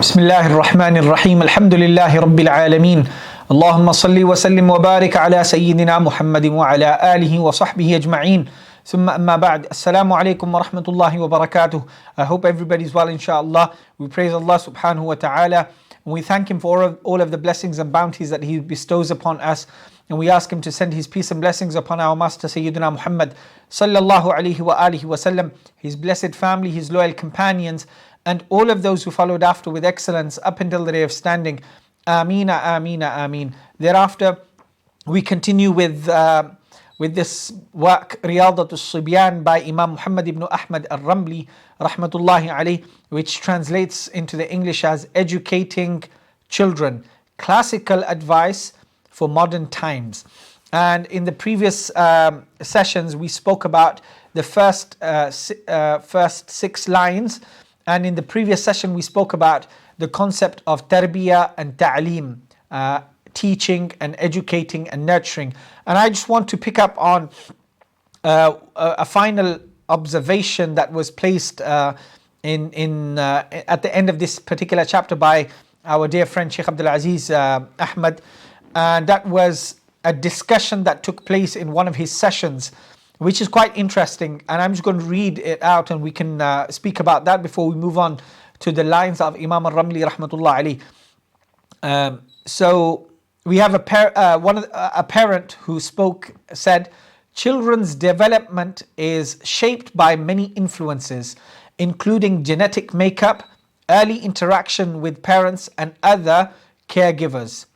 بسم الله الرحمن الرحيم الحمد لله رب العالمين اللهم صل وسلم وبارك على سيدنا محمد وعلى آله وصحبه أجمعين ثم أما بعد السلام عليكم ورحمة الله وبركاته. I hope everybody is well, inshallah. We praise Allah subhanahu wa ta'ala and we thank Him for all of the blessings and bounties that He bestows upon us, and we ask Him to send His peace and blessings upon our Master Sayyidina Muhammad sallallahu alaihi wa alihi wasallam, His blessed family, His loyal companions, and all of those who followed after with excellence up until the day of standing. Ameen, ameen, ameen. Thereafter, we continue with this work, Riyadatul Sibyan by Imam Muhammad ibn Ahmad al-Ramli, rahmatullahi alayh, which translates into the English as Educating Children, Classical Advice for Modern Times. And in the previous sessions, we spoke about the first 6 lines. And in the previous session, we spoke about the concept of tarbiyah and ta'aleem, teaching and educating and nurturing. And I just want to pick up on a final observation that was placed at the end of this particular chapter by our dear friend Shaykh Abdul Aziz Ahmad. And that was a discussion that took place in one of his sessions, which is quite interesting, and I'm just going to read it out and we can speak about that before we move on to the lines of Imam al-Ramli rahmatullah alayh. So we have a parent who said, children's development is shaped by many influences, including genetic makeup, early interaction with parents and other caregivers,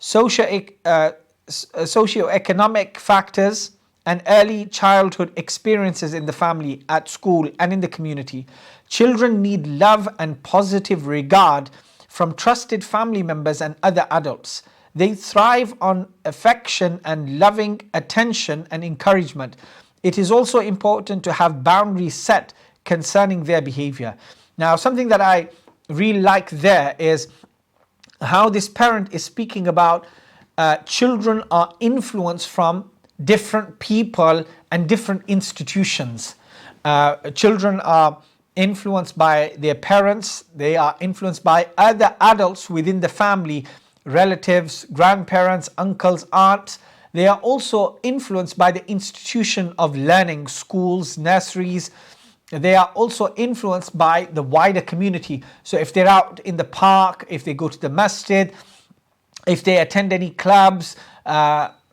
socioeconomic factors, and early childhood experiences in the family, at school, and in the community. Children need love and positive regard from trusted family members and other adults. They thrive on affection and loving attention and encouragement. It is also important to have boundaries set concerning their behavior. Now, something that I really like there is how this parent is speaking about children are influenced from different people and different institutions. Children are influenced by their parents, they are influenced by other adults within the family, relatives, grandparents, uncles, aunts. They are also influenced by the institution of learning, schools, nurseries. They are also influenced by the wider community. So if they're out in the park, if they go to the masjid, if they attend any clubs,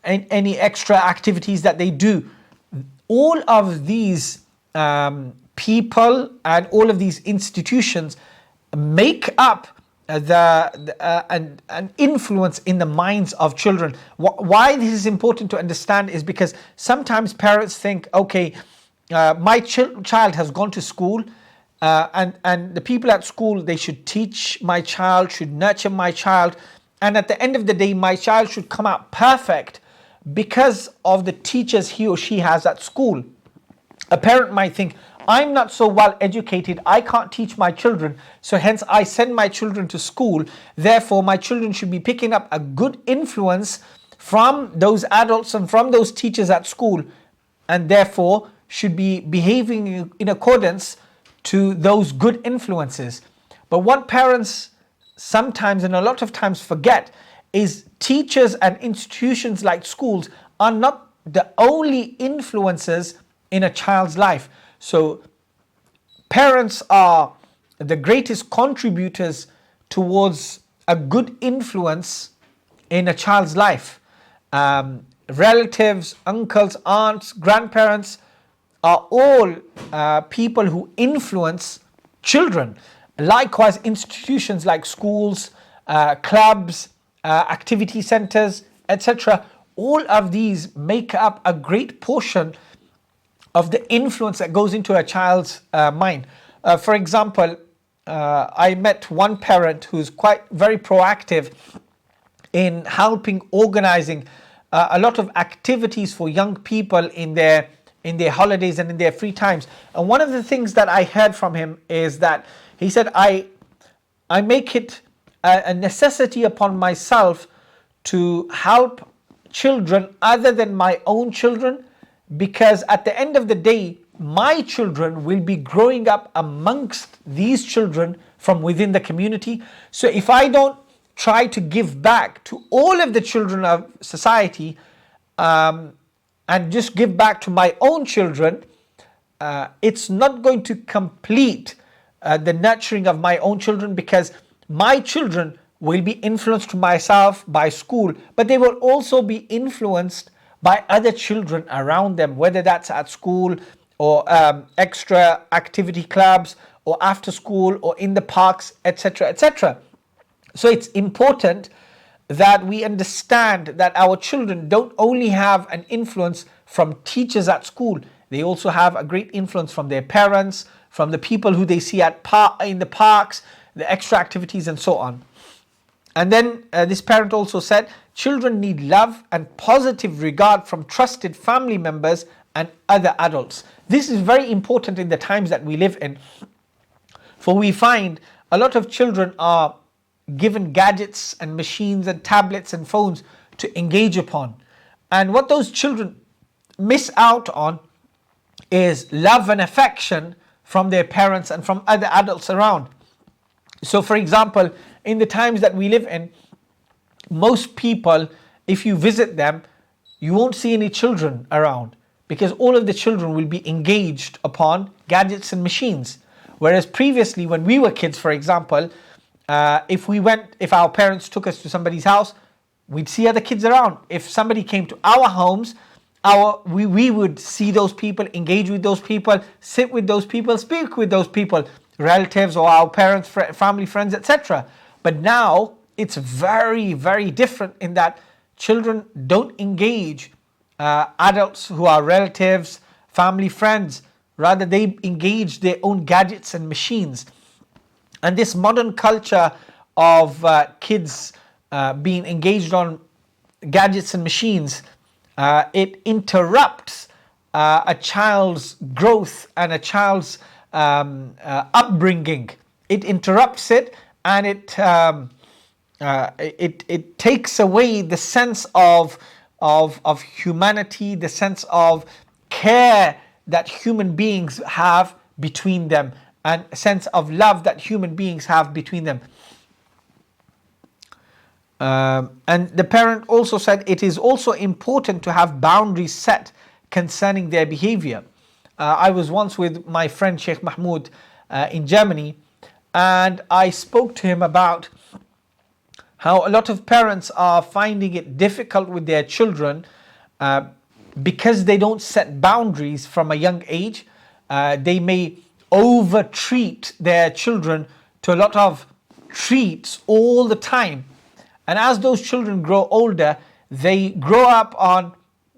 any extra activities that they do, all of these people and all of these institutions make up an influence in the minds of children. Why this is important to understand is because sometimes parents think, okay, my child has gone to school, and the people at school, they should teach my child, should nurture my child, and at the end of the day, my child should come out perfect because of the teachers he or she has at school. A parent might think, I'm not so well educated, I can't teach my children, so hence I send my children to school. Therefore, my children should be picking up a good influence from those adults and from those teachers at school, and therefore should be behaving in accordance to those good influences. But what parents sometimes and a lot of times forget is teachers and institutions like schools are not the only influences in a child's life. So parents are the greatest contributors towards a good influence in a child's life. Relatives, uncles, aunts, grandparents are all people who influence children. Likewise, institutions like schools, clubs, activity centers, etc. All of these make up a great portion of the influence that goes into a child's mind. For example, I met one parent who's very proactive in helping organizing a lot of activities for young people in their holidays and in their free times. And one of the things that I heard from him is that he said, I make it a necessity upon myself to help children other than my own children, because at the end of the day, my children will be growing up amongst these children from within the community. So if I don't try to give back to all of the children of society, and just give back to my own children, it's not going to complete the nurturing of my own children, because my children will be influenced myself by school, but they will also be influenced by other children around them, whether that's at school or extra activity clubs or after school or in the parks, etc., etc. So it's important that we understand that our children don't only have an influence from teachers at school, they also have a great influence from their parents, from the people who they see in the parks, the extra activities and so on. And then this parent also said, children need love and positive regard from trusted family members and other adults. This is very important in the times that we live in, for we find a lot of children are given gadgets and machines and tablets and phones to engage upon. And what those children miss out on is love and affection from their parents and from other adults around. So for example, in the times that we live in, most people, if you visit them, you won't see any children around, because all of the children will be engaged upon gadgets and machines. Whereas previously, when we were kids, for example, if our parents took us to somebody's house, we'd see other kids around. If somebody came to our homes, we would see those people, engage with those people, sit with those people, speak with those people, relatives or our parents, family, friends, etc. But now it's very, very different in that children don't engage adults who are relatives, family, friends. Rather, they engage their own gadgets and machines. And this modern culture of kids being engaged on gadgets and machines, it interrupts a child's growth and a child's upbringing. It interrupts it, and it takes away the sense of humanity, the sense of care that human beings have between them, and a sense of love that human beings have between them. And the parent also said it is also important to have boundaries set concerning their behavior. I was once with my friend Shaykh Mahmoud in Germany, and I spoke to him about how a lot of parents are finding it difficult with their children because they don't set boundaries from a young age. They may over-treat their children to a lot of treats all the time. And as those children grow older, they grow up on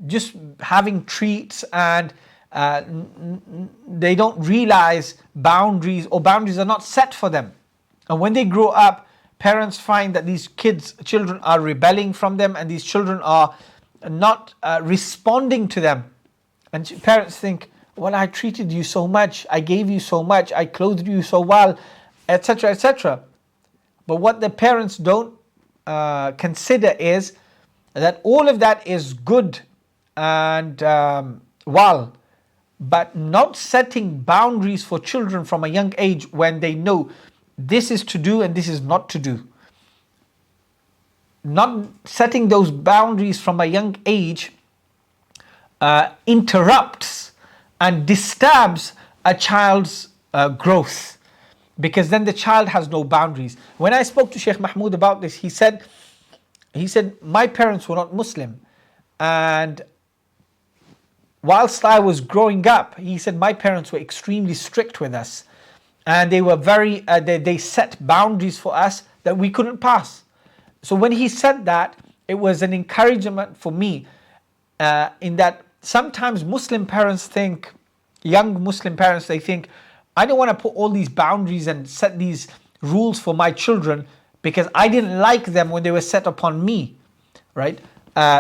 just having treats, and they don't realize boundaries, or boundaries are not set for them. And when they grow up, parents find that these children are rebelling from them, and these children are not responding to them. And parents think, well, I treated you so much, I gave you so much, I clothed you so well, etc., etc. But what the parents don't consider is that all of that is good and well, but not setting boundaries for children from a young age when they know this is to do and this is not to do. Not setting those boundaries from a young age interrupts and disturbs a child's growth, because then the child has no boundaries. When I spoke to Shaykh Mahmoud about this, he said, my parents were not Muslim, and whilst I was growing up, he said my parents were extremely strict with us, and they were very, they set boundaries for us that we couldn't pass. So when he said that, it was an encouragement for me in that sometimes Muslim parents think, young Muslim parents, they think, I don't want to put all these boundaries and set these rules for my children because I didn't like them when they were set upon me, right?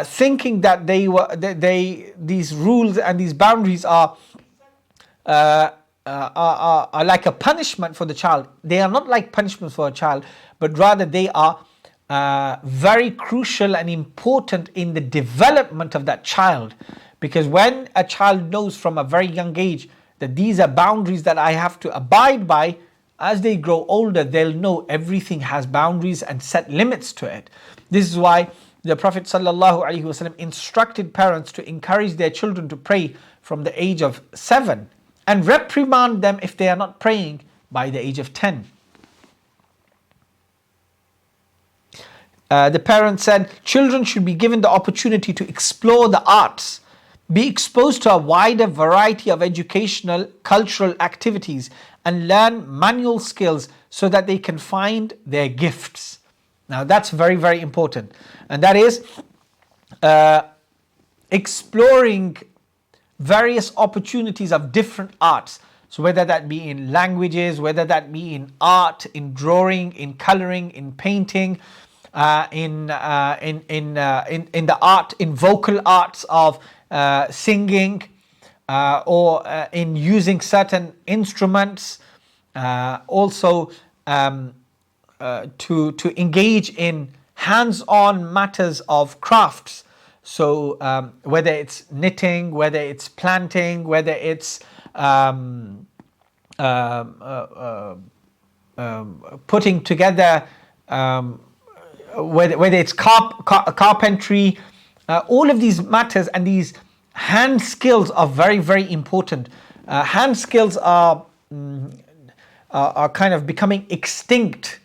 Thinking that these rules and these boundaries are like a punishment for the child. They are not like punishments for a child, but rather they are very crucial and important in the development of that child. Because when a child knows from a very young age that these are boundaries that I have to abide by, as they grow older, they'll know everything has boundaries and set limits to it. This is why the Prophet ﷺ instructed parents to encourage their children to pray from the age of 7 and reprimand them if they are not praying by the age of 10. The parents said children should be given the opportunity to explore the arts, be exposed to a wider variety of educational, cultural activities, and learn manual skills so that they can find their gifts. Now that's very, very important. And that is exploring various opportunities of different arts. So whether that be in languages, whether that be in art, in drawing, in coloring, in painting, in the art, in vocal arts of singing, or in using certain instruments, also to engage in hands-on matters of crafts. So whether it's knitting, whether it's planting, whether it's putting together, whether it's carpentry, all of these matters and these hand skills are very, very important. Hand skills are kind of becoming extinct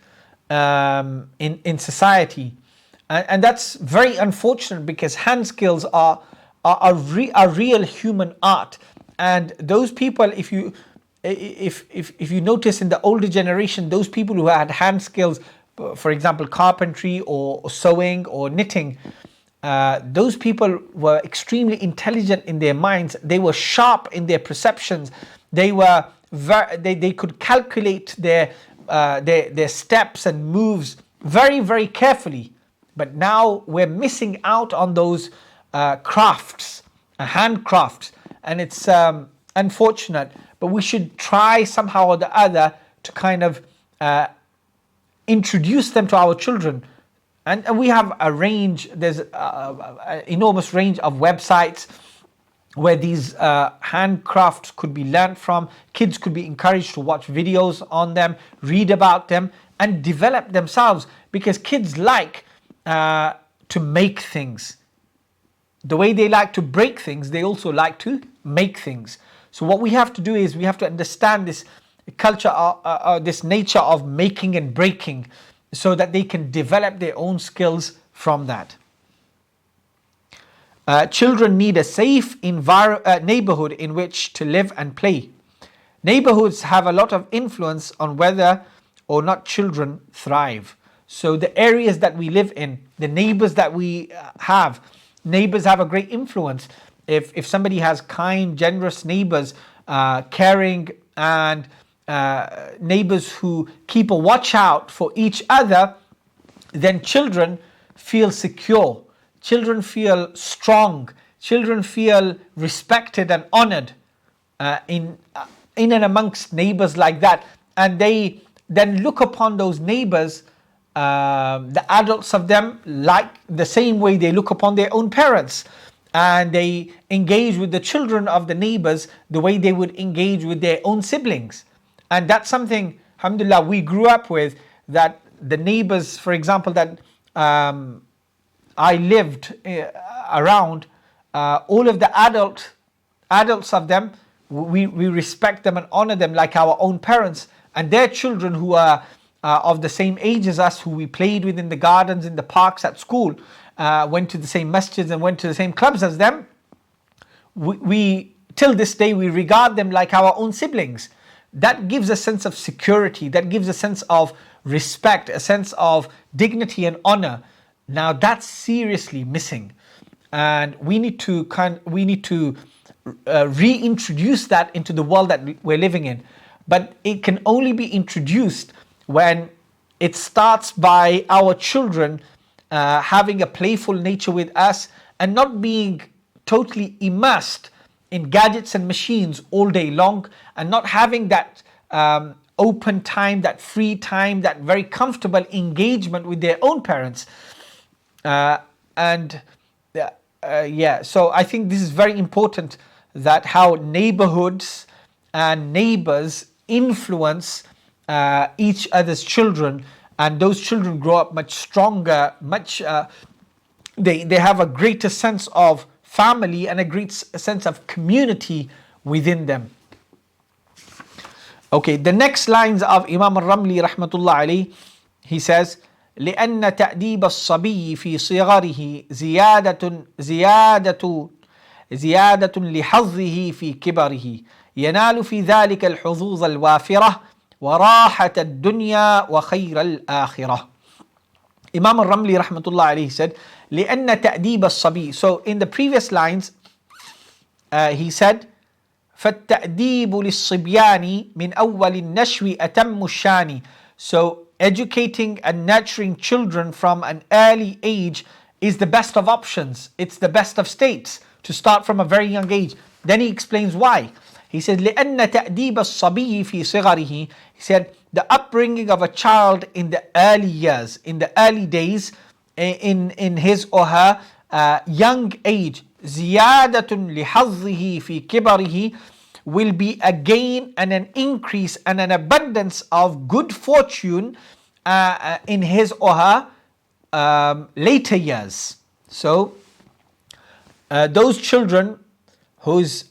in society, and that's very unfortunate, because hand skills are real human art. And those people, if you notice in the older generation, those people who had hand skills, for example carpentry or sewing or knitting, those people were extremely intelligent in their minds. They were sharp in their perceptions. They could calculate their steps and moves very, very carefully. But now we're missing out on those crafts, handcrafts, and it's unfortunate. But we should try somehow or the other to kind of introduce them to our children. And we have a range, there's an enormous range of websites where these handcrafts could be learnt from. Kids could be encouraged to watch videos on them, read about them, and develop themselves, because kids like to make things. The way they like to break things, they also like to make things. So what we have to do is we have to understand this culture, this nature of making and breaking, so that they can develop their own skills from that. Children need a safe neighborhood in which to live and play. Neighborhoods have a lot of influence on whether or not children thrive. So the areas that we live in, the neighbors that we have, neighbors have a great influence. If somebody has kind, generous neighbors, caring, and neighbors who keep a watch out for each other, then children feel secure, children feel strong, children feel respected and honored in and amongst neighbors like that. And they then look upon those neighbors, the adults of them, like the same way they look upon their own parents. And they engage with the children of the neighbors the way they would engage with their own siblings. And that's something, alhamdulillah, we grew up with, that the neighbors, for example, that I lived around, all of the adults of them, we respect them and honor them like our own parents. And their children who are of the same age as us, who we played with in the gardens, in the parks, at school, went to the same masjids and went to the same clubs as them, we till this day we regard them like our own siblings. That gives a sense of security, that gives a sense of respect, a sense of dignity and honor. Now that's seriously missing, and we need to reintroduce that into the world that we're living in. But it can only be introduced when it starts by our children having a playful nature with us and not being totally immersed in gadgets and machines all day long, and not having that open time, that free time, that very comfortable engagement with their own parents. So I think this is very important, that how neighborhoods and neighbors influence each other's children, and those children grow up much stronger, they have a greater sense of family and a great sense of community within them. Okay, the next lines of Imam al-Ramli rahmatullah alayhi, he says, لأن تأديب الصبي في صغره زيادة لحظه في كبره ينال في ذلك الحظوظ الوافرة وراحة الدنيا وخير الآخرة. Imam al-Ramli rahmatullah alayhi said, لأن تأديب الصبي. So in the previous lines, he said, فالتأديب للصبيان من أول النشو أتم الشان. So educating and nurturing children from an early age is the best of options. It's the best of states to start from a very young age. Then he explains why. He said, لأن تأديب الصبي في صغره. He said, the upbringing of a child in the early years, in the early days, in his or her young age, زيادة لحظه في كبره, will be a gain and an increase and an abundance of good fortune in his or her later years. So those children whose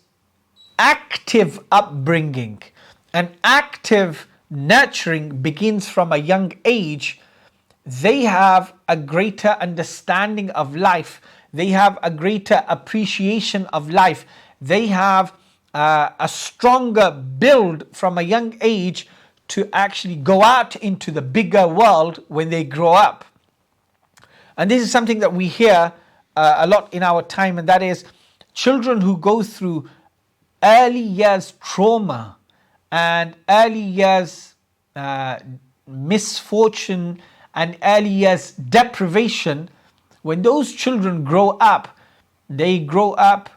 active upbringing and active nurturing begins from a young age, they have a greater understanding of life, they have a greater appreciation of life, they have a stronger build from a young age to actually go out into the bigger world when they grow up. And this is something that we hear a lot in our time, and that is children who go through early years trauma and early years misfortune and early years deprivation. When those children grow up, they grow up,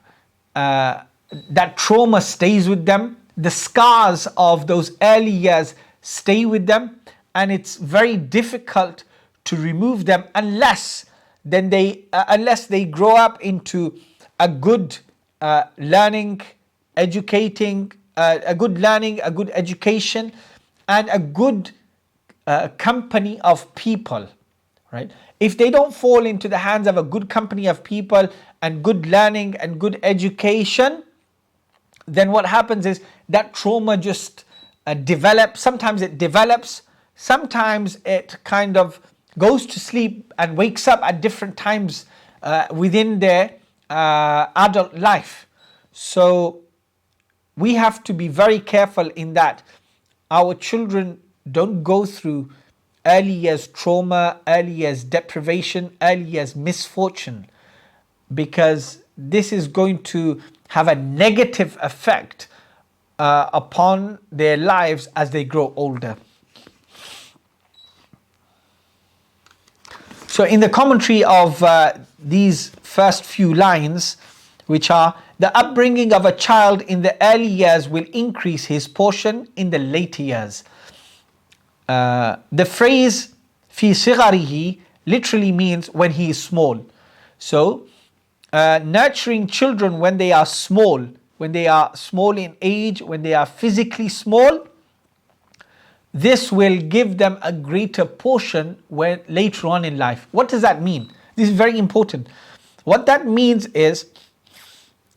that trauma stays with them, the scars of those early years stay with them, and it's very difficult to remove them unless they grow up into a good learning, educating, a good education, and a good company of people, right? If they don't fall into the hands of a good company of people and good learning and good education, then what happens is that trauma just develops. Sometimes it develops, sometimes it kind of goes to sleep and wakes up at different times within their adult life. So we have to be very careful in that our children don't go through early years trauma, early years deprivation, early years misfortune, because this is going to have a negative effect upon their lives as they grow older. So in the commentary of these first few lines, which are, the upbringing of a child in the early years will increase his portion in the later years. The phrase fi sigharihi literally means when he is small. So nurturing children when they are small in age, when they are physically small, this will give them a greater portion when later on in life. What does that mean? This is very important. What that means is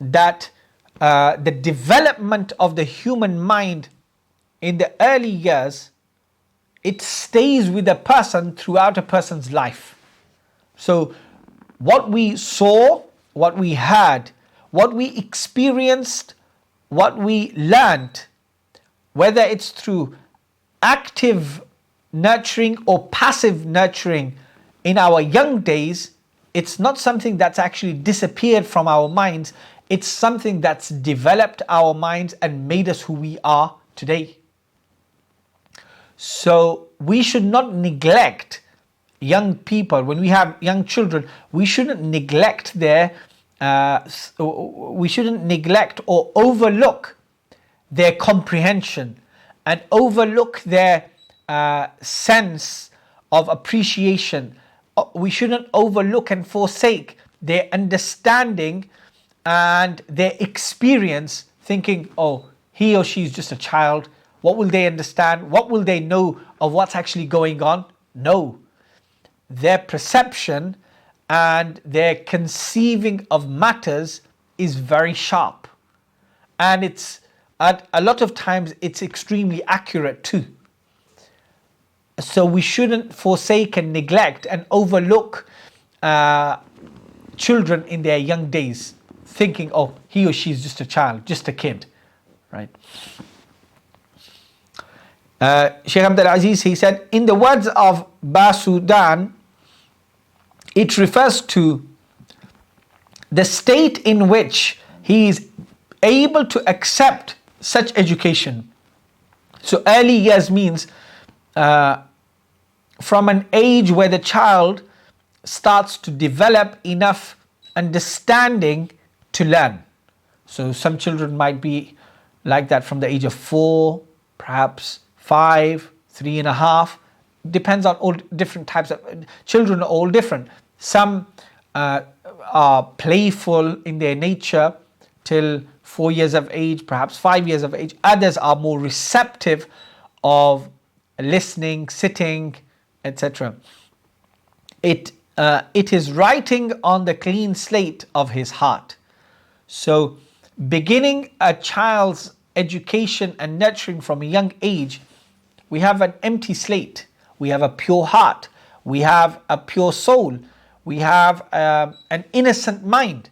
that the development of the human mind in the early years, it stays with a person throughout a person's life. So what we saw, what we heard, what we experienced, what we learned, whether it's through active nurturing or passive nurturing in our young days, it's not something that's actually disappeared from our minds. It's something that's developed our minds and made us who we are today. So we should not neglect young people. When we have young children, we shouldn't neglect or overlook their comprehension and overlook their sense of appreciation. We shouldn't overlook and forsake their understanding and their experience, thinking, oh, he or she is just a child, What will they understand? What will they know of what's actually going on? No. Their perception and their conceiving of matters is very sharp. And it's a lot of times it's extremely accurate too. So we shouldn't forsake and neglect and overlook children in their young days, thinking, oh, he or she is just a child, just a kid, right? Shaykh Abdul Aziz, he said, in the words of Basudan, it refers to the state in which he is able to accept such education. So early years means from an age where the child starts to develop enough understanding to learn. So some children might be like that from the age of 4, perhaps 5, 3.5. Depends on all different types of children, are all different. Some are playful in their nature till 4 years of age, perhaps 5 years of age. Others are more receptive of listening, sitting, etc. It is writing on the clean slate of his heart. So beginning a child's education and nurturing from a young age, we have an empty slate, we have a pure heart, we have a pure soul, we have an innocent mind.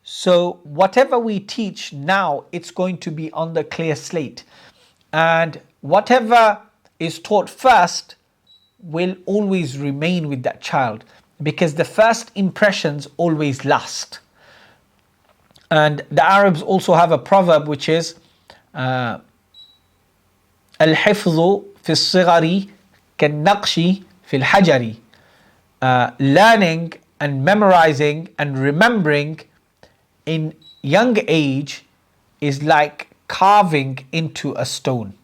So whatever we teach now, it's going to be on the clear slate. And whatever is taught first will always remain with that child, because the first impressions always last. And the Arabs also have a proverb which is الحفظ في الصغر كالنقش في الحجر. Learning and memorizing and remembering in young age is like carving into a stone.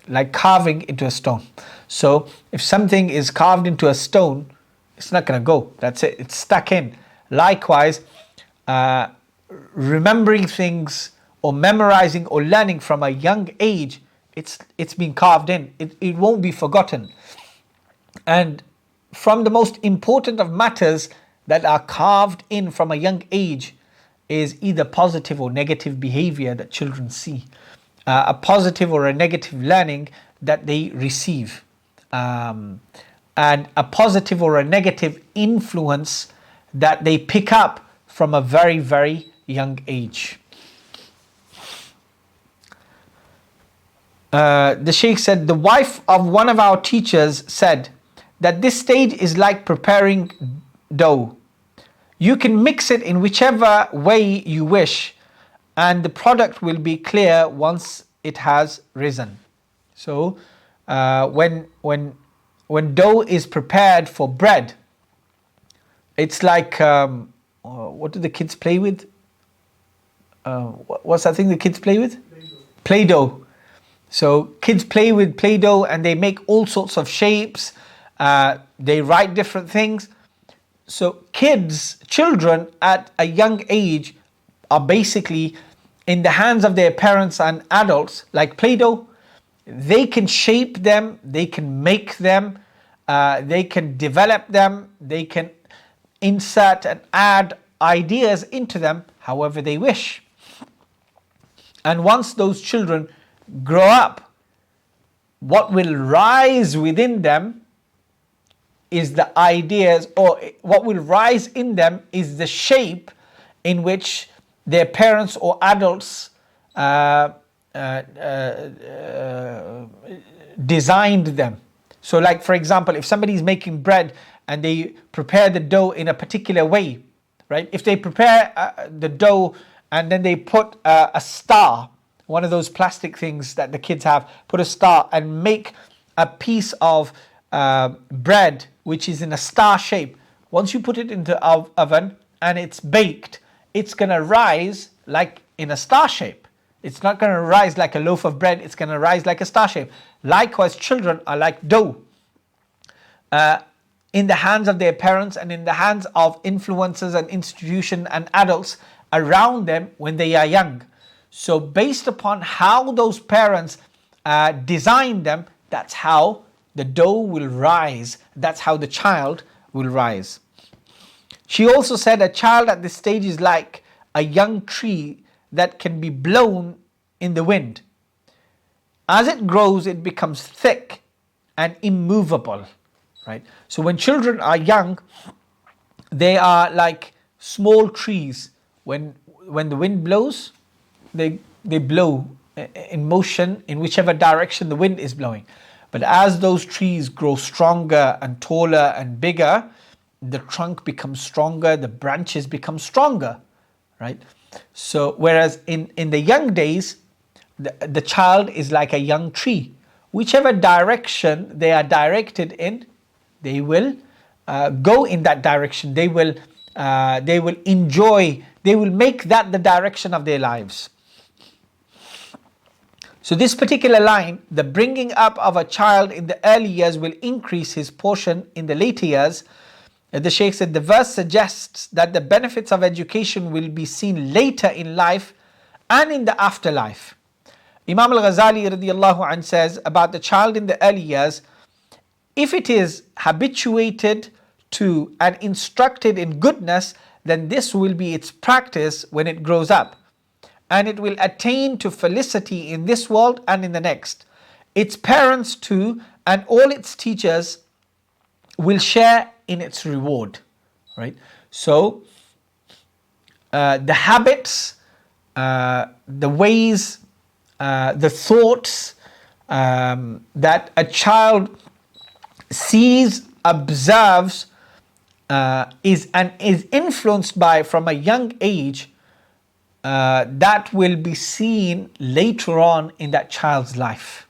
Like carving into a stone. So if something is carved into a stone, it's not going to go. That's it. It's stuck in. Likewise, remembering things or memorizing or learning from a young age, it's been carved in. It won't be forgotten. And from the most important of matters that are carved in from a young age is either positive or negative behavior that children see. A positive or a negative learning that they receive, and a positive or a negative influence that they pick up from a very, very young age. The Shaykh said, the wife of one of our teachers said that this stage is like preparing dough. You can mix it in whichever way you wish, and the product will be clear once it has risen. So when dough is prepared for bread, it's like what do the kids play with? What's that thing the kids play with? Play-Doh. So kids play with Play-Doh and they make all sorts of shapes. They write different things. So children at a young age are basically in the hands of their parents and adults, like Play-Doh. They can shape them, they can make them, they can develop them, they can insert and add ideas into them however they wish. And once those children grow up, what will rise within them is the ideas, or what will rise in them is the shape in which their parents or adults designed them. So like, for example, if somebody is making bread and they prepare the dough in a particular way, right? If they prepare the dough and then they put a star, one of those plastic things that the kids have, put a star and make a piece of bread which is in a star shape. Once you put it into the oven and it's baked, it's going to rise like in a star shape. It's not going to rise like a loaf of bread, it's going to rise like a star shape. Likewise, children are like dough in the hands of their parents and in the hands of influencers and institutions and adults around them when they are young. So based upon how those parents designed them, that's how the dough will rise. That's how the child will rise. She also said a child at this stage is like a young tree that can be blown in the wind. As it grows, it becomes thick and immovable, right? So when children are young, they are like small trees. When the wind blows, they blow in motion in whichever direction the wind is blowing. But as those trees grow stronger and taller and bigger, the trunk becomes stronger, the branches become stronger, right? So whereas in the young days, the child is like a young tree. Whichever direction they are directed in, they will go in that direction. They will enjoy, they will make that the direction of their lives. So this particular line, the bringing up of a child in the early years will increase his portion in the later years. The Shaykh said the verse suggests that the benefits of education will be seen later in life and in the afterlife. Imam al-Ghazali radiallahu anh says about the child in the early years, if it is habituated to and instructed in goodness, then this will be its practice when it grows up, and it will attain to felicity in this world and in the next. Its parents too and all its teachers will share in its reward, right? So the habits, the ways, the thoughts that a child sees, observes, is influenced by from a young age, that will be seen later on in that child's life.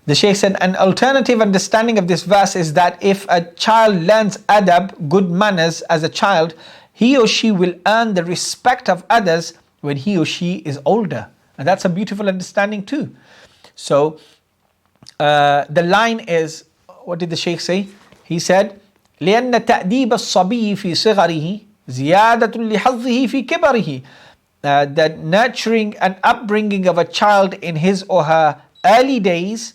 The Shaykh said an alternative understanding of this verse is that if a child learns adab, good manners, as a child, he or she will earn the respect of others when he or she is older. And that's a beautiful understanding too. So the line is, what did the Shaykh say? He said, لأن تأديب الصبي في صغره زيادة لحظه في كبره. The nurturing and upbringing of a child in his or her early days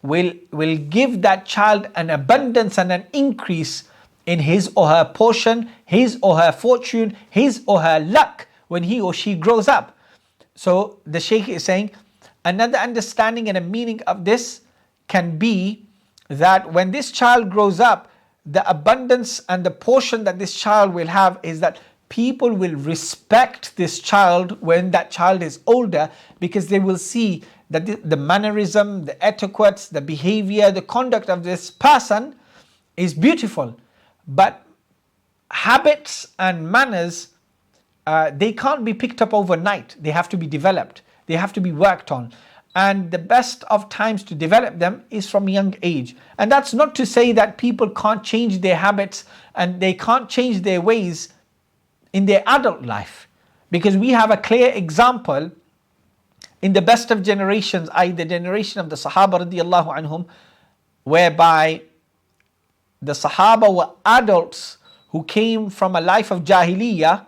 will give that child an abundance and an increase in his or her portion, his or her fortune, his or her luck when he or she grows up. So the Shaykh is saying another understanding and a meaning of this can be that when this child grows up, the abundance and the portion that this child will have is that people will respect this child when that child is older, because they will see that the mannerism, the etiquettes, the behavior, the conduct of this person is beautiful. But habits and manners, they can't be picked up overnight. They have to be developed. They have to be worked on. And the best of times to develop them is from a young age. And that's not to say that people can't change their habits and they can't change their ways in their adult life. Because we have a clear example in the best of generations, i.e. the generation of the Sahaba radiallahu anhum, whereby the Sahaba were adults who came from a life of Jahiliyyah,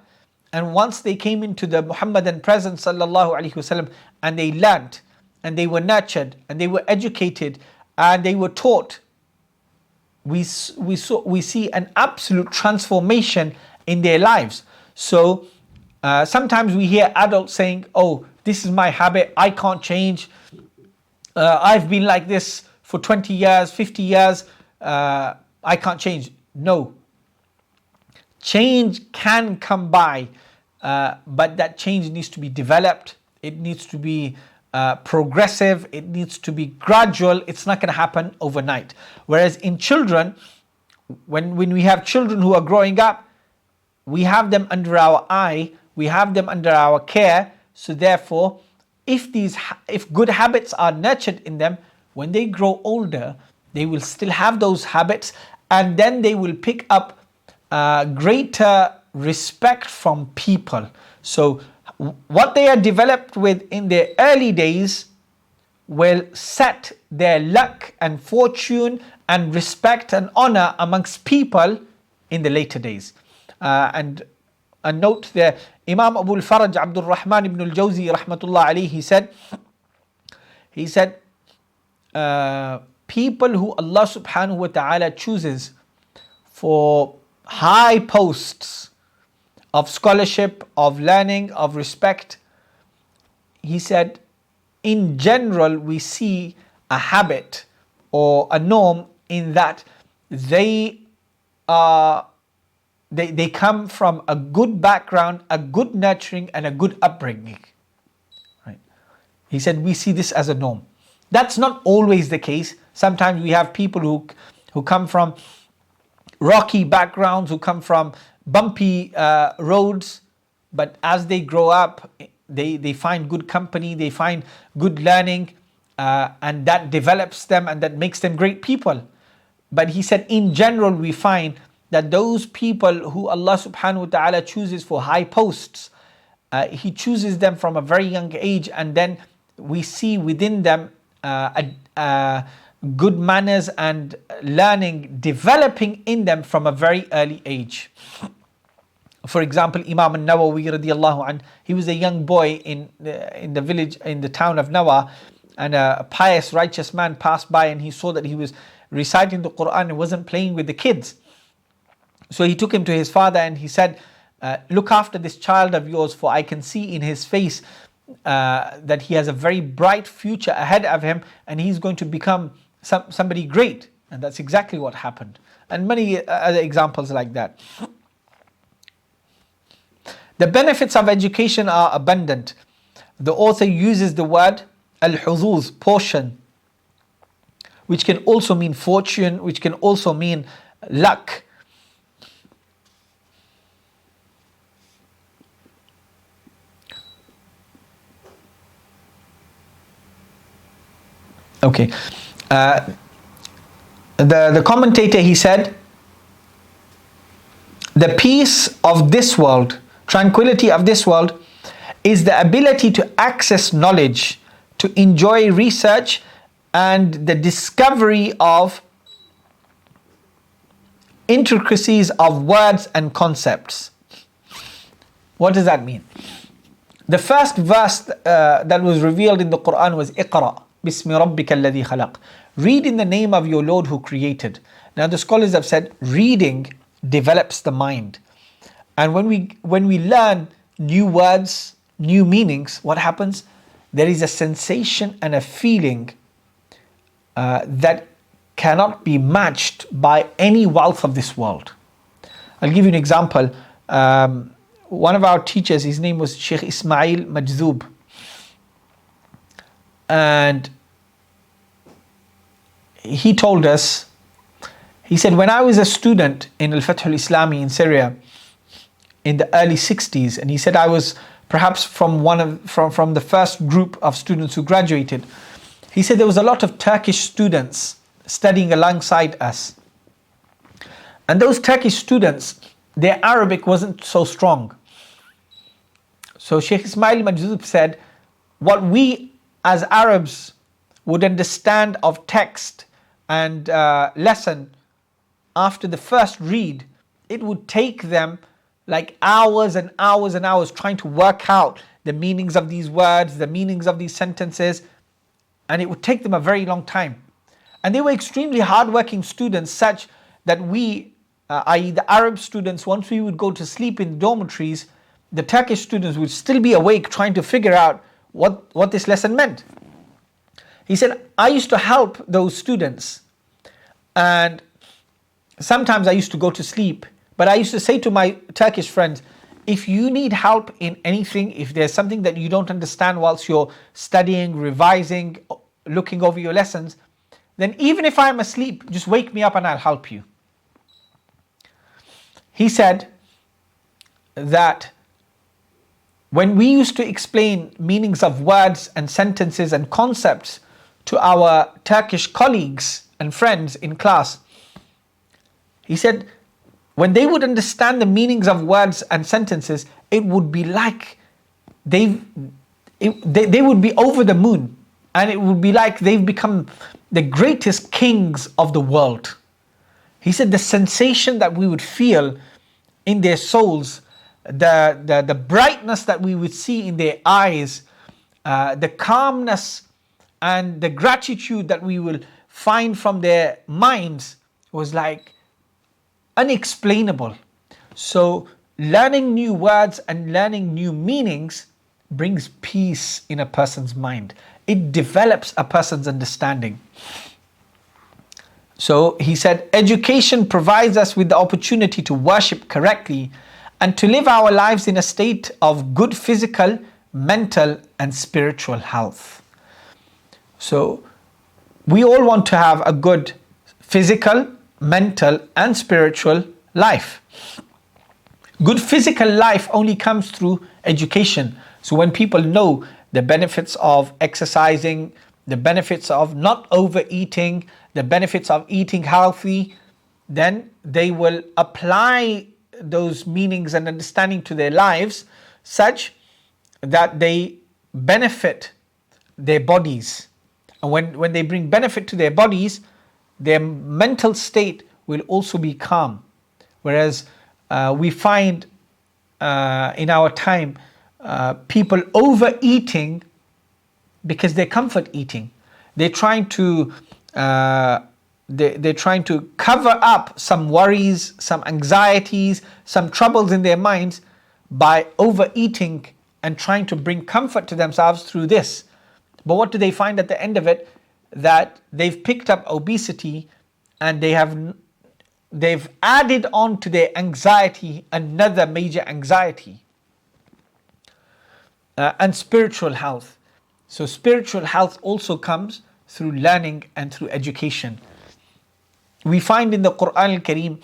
and once they came into the Muhammadan presence sallallahu alaihi wasallam, and they learnt, and they were nurtured, and they were educated, and they were taught, we see an absolute transformation in their lives. So sometimes we hear adults saying, oh, this is my habit, I can't change, I've been like this for 20 years, 50 years, I can't change. No. Change can come by, but that change needs to be developed, it needs to be progressive, it needs to be gradual, it's not going to happen overnight. Whereas in children, when we have children who are growing up, we have them under our eye, we have them under our care. So therefore, if good habits are nurtured in them, when they grow older, they will still have those habits, and then they will pick up greater respect from people. So what they are developed with in their early days will set their luck and fortune and respect and honor amongst people in the later days. And a note there. Imam Abu al-Faraj Abdul Rahman ibn al-Jawzi rahmatullah alayhi, he said, people who Allah subhanahu wa ta'ala chooses for high posts of scholarship, of learning, of respect, he said, in general we see a habit or a norm in that they come from a good background, a good nurturing and a good upbringing. Right? He said we see this as a norm. That's not always the case. Sometimes we have people who come from rocky backgrounds, who come from bumpy roads, but as they grow up, they find good company, they find good learning, and that develops them and that makes them great people. But he said in general we find that those people who Allah subhanahu wa ta'ala chooses for high posts, He chooses them from a very young age, and then we see within them good manners and learning developing in them from a very early age. For example, Imam al-Nawawi radiallahu anh, he was a young boy in the village, in the town of Nawa, and a pious, righteous man passed by and he saw that he was reciting the Quran and wasn't playing with the kids. So he took him to his father and he said, look after this child of yours, for I can see in his face that he has a very bright future ahead of him and he's going to become somebody great. And that's exactly what happened. And many other examples like that. The benefits of education are abundant. The author uses the word al-huzuz, portion, which can also mean fortune, which can also mean luck. Okay. The commentator, he said, the peace of this world, tranquility of this world, is the ability to access knowledge, to enjoy research and the discovery of intricacies of words and concepts. What does that mean? The first verse that was revealed in the Quran was Iqra, Bismi Rabbika alladhi khalaq. Read in the name of your Lord who created. Now the scholars have said reading develops the mind. And when we learn new words, new meanings, what happens? There is a sensation and a feeling that cannot be matched by any wealth of this world. I'll give you an example. One of our teachers, his name was Shaykh Ismail Majzoub. And he told us, he said, when I was a student in Al-Fath al-Islami in Syria in the early 60s, and he said I was perhaps from the first group of students who graduated. He said there was a lot of Turkish students studying alongside us. And those Turkish students, their Arabic wasn't so strong. So Shaykh Ismail Majzoub said, what we as Arabs would understand of text and lesson after the first read, it would take them like hours and hours and hours trying to work out the meanings of these words, the meanings of these sentences, and it would take them a very long time. And they were extremely hardworking students, such that we, i.e. the Arab students, once we would go to sleep in dormitories, the Turkish students would still be awake trying to figure out what this lesson meant. He said, I used to help those students, and sometimes I used to go to sleep, but I used to say to my Turkish friends, if you need help in anything, if there's something that you don't understand whilst you're studying, revising, looking over your lessons, then even if I'm asleep, just wake me up and I'll help you. He said that when we used to explain meanings of words and sentences and concepts to our Turkish colleagues and friends in class, he said when they would understand the meanings of words and sentences, it would be like they would be over the moon, and it would be like they've become the greatest kings of the world. He said the sensation that we would feel in their souls the brightness that we would see in their eyes, the calmness and the gratitude that we will find from their minds was like unexplainable. So learning new words and learning new meanings brings peace in a person's mind. It develops a person's understanding. So he said, education provides us with the opportunity to worship correctly and to live our lives in a state of good physical, mental, and spiritual health. So we all want to have a good physical, mental, and spiritual life. Good physical life only comes through education. So when people know the benefits of exercising, the benefits of not overeating, the benefits of eating healthy, then they will apply those meanings and understanding to their lives such that they benefit their bodies. And when they bring benefit to their bodies, their mental state will also be calm. Whereas we find in our time people overeating because they're comfort eating. They're trying to cover up some worries, some anxieties, some troubles in their minds by overeating and trying to bring comfort to themselves through this. But what do they find at the end of it? That they've picked up obesity and they've added on to their anxiety another major anxiety. And spiritual health. So spiritual health also comes through learning and through education. We find in the Quran al-Kareem,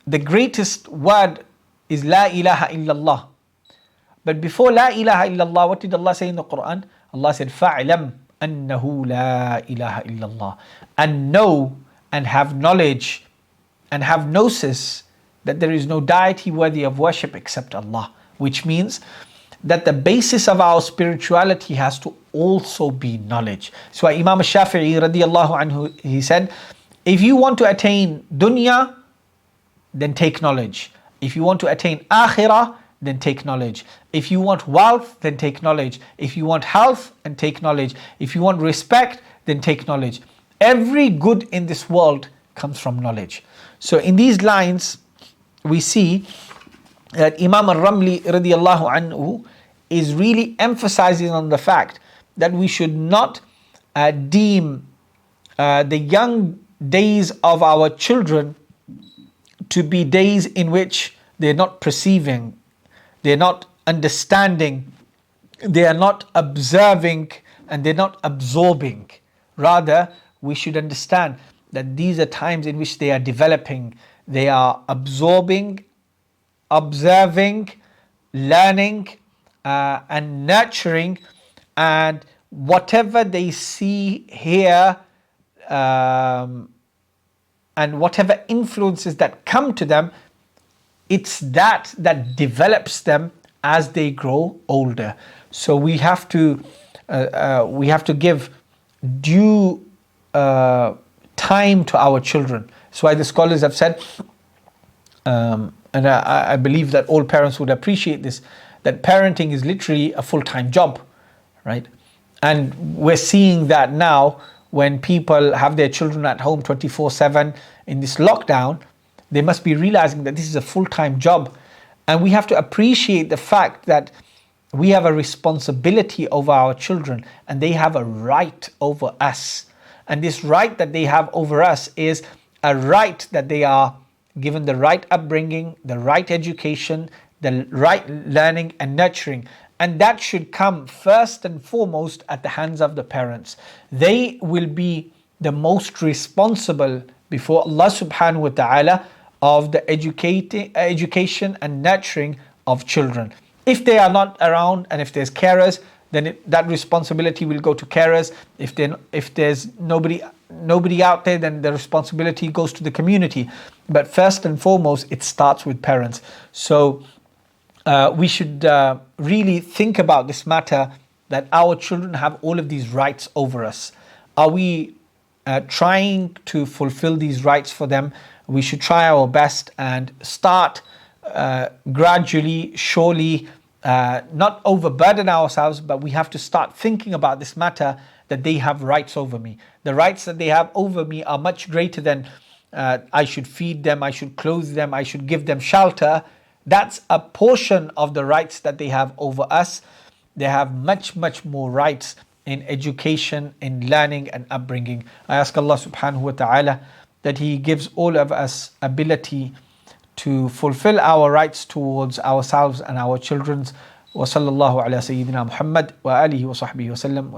the greatest word is La ilaha illallah. But before La ilaha illallah, what did Allah say in the Quran? Allah said, فَعْلَمْ أَنَّهُ لَا إِلَهَ إِلَّا اللَّهِ. And know and have knowledge and have gnosis that there is no deity worthy of worship except Allah. Which means that the basis of our spirituality has to also be knowledge. So Imam Shafi'i radiallahu anhu, he said, if you want to attain dunya, then take knowledge. If you want to attain akhirah, then take knowledge. If you want wealth, then take knowledge. If you want health, then take knowledge. If you want respect, then take knowledge. Every good in this world comes from knowledge. So in these lines, we see that Imam al-Ramli radiallahu anhu is really emphasizing on the fact that we should not deem the young days of our children to be days in which they're not perceiving, they're not understanding, they are not observing, and they're not absorbing. Rather, we should understand that these are times in which they are developing, they are absorbing, observing, learning, and nurturing, and whatever they see, hear, and whatever influences that come to them, it's that develops them as they grow older. So we have to give due time to our children. That's why the scholars have said, and I believe that all parents would appreciate this, that parenting is literally a full-time job, right? And we're seeing that now when people have their children at home 24/7 in this lockdown. They must be realizing that this is a full-time job. And we have to appreciate the fact that we have a responsibility over our children and they have a right over us. And this right that they have over us is a right that they are given the right upbringing, the right education, the right learning and nurturing. And that should come first and foremost at the hands of the parents. They will be the most responsible before Allah subhanahu wa ta'ala of the education and nurturing of children. If they are not around and if there's carers, then that responsibility will go to carers. If there's nobody out there, then the responsibility goes to the community. But first and foremost, it starts with parents. So we should really think about this matter, that our children have all of these rights over us. Are we trying to fulfill these rights for them? We should try our best and start gradually, surely, not overburden ourselves, but we have to start thinking about this matter, that they have rights over me. The rights that they have over me are much greater than I should feed them, I should clothe them, I should give them shelter. That's a portion of the rights that they have over us. They have much, much more rights in education, in learning and upbringing. I ask Allah subhanahu wa ta'ala that He gives all of us ability to fulfill our rights towards ourselves and our children. Wa sallallahu ala Sayyidina Muhammad wa alihi wa sahbihi wa sallam.